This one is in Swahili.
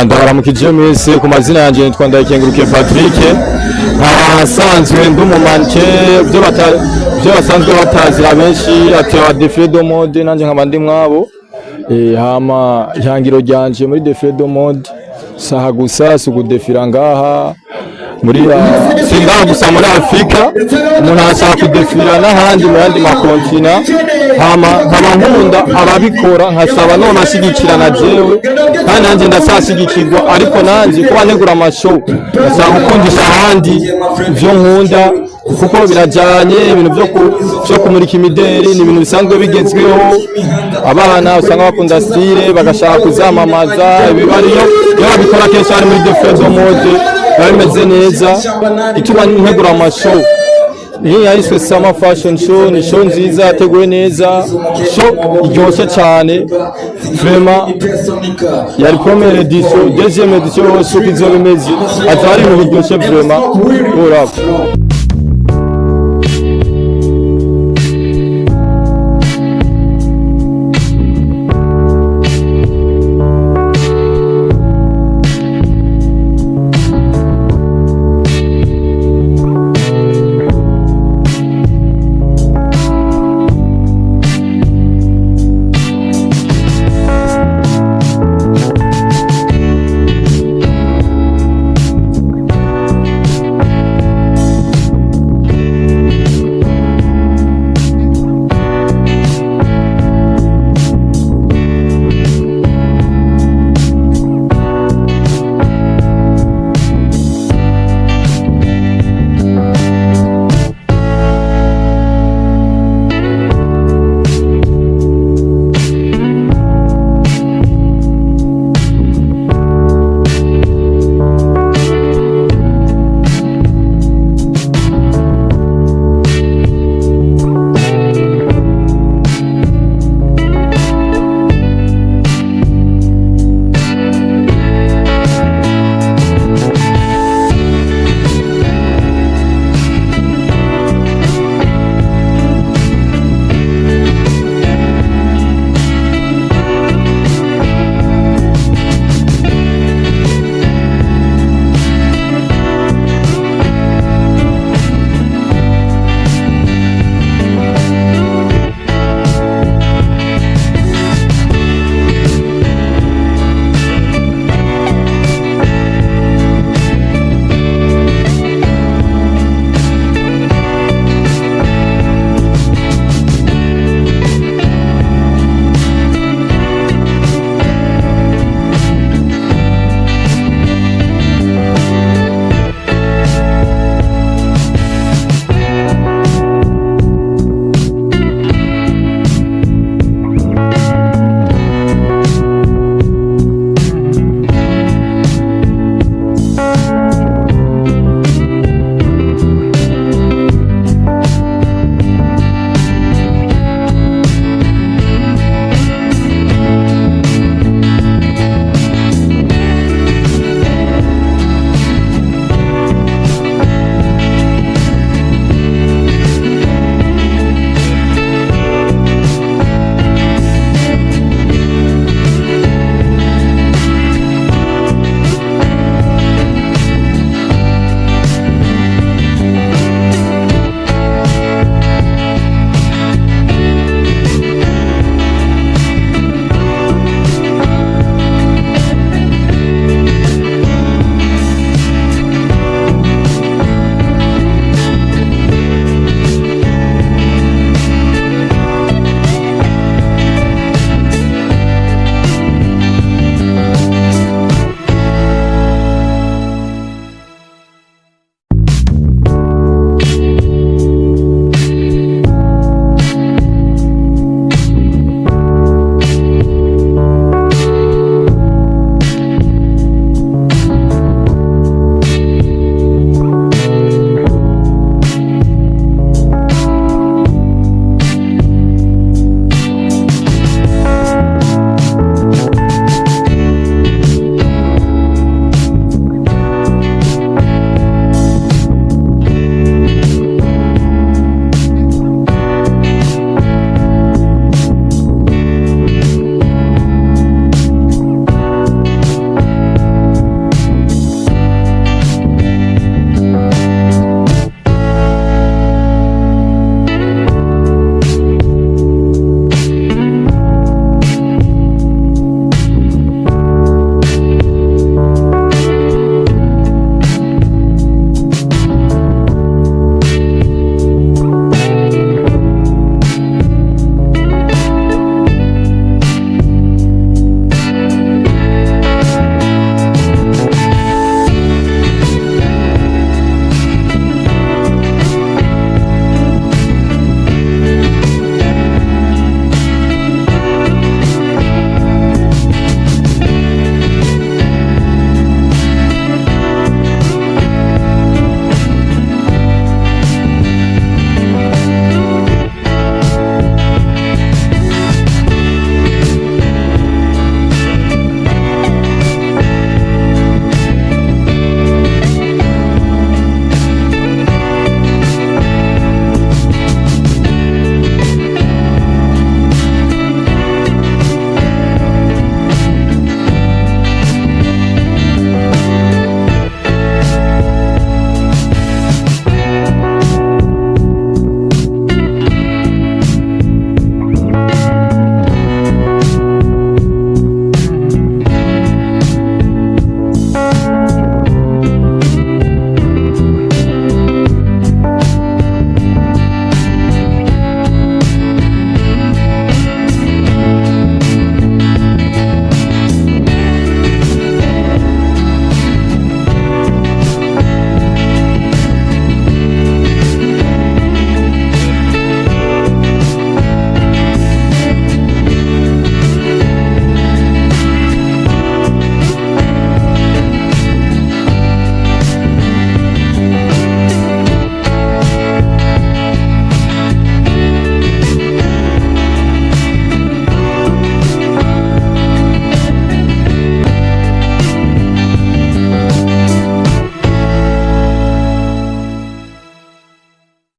ndabaramukije mwese ku mazina yanjye nitwa Ndayikengurukiye Patrick asanzwe ndumumanke byo basanzwe batazi abenshi ati wa défilé de mode nanje nkabandi mwabo hama ihangiro ryanje muri défilé de mode saha gusa sugudefira ngaha muri singa gusa muri Afrika umuntu ashaka kudefira n'ahandi mu yandi makontina hama nkunda ababikora nkasaba none ashigikira na jewe kandi nanje ndasashigikirwa ariko nanje kuba negura amashow ndasaba gukundisha ahandi ivyo nkunda kuko birajanye ibintu byo kumurika imideri ni ibintu bisanzwe bigezweho abana usanga bakunda style bagashaka kuzamamaza ibibariyo babikora kenshi ari muri défilé de mode bimeze neza ituma ntegura amashow iyi yahiswe Summer Fashion Show ni show nziza yateguwe neza show iryoshye cyane vraiment yari première édition deuxième édition uko izoba imeze atari ibintu biryoshye vraiment urapfa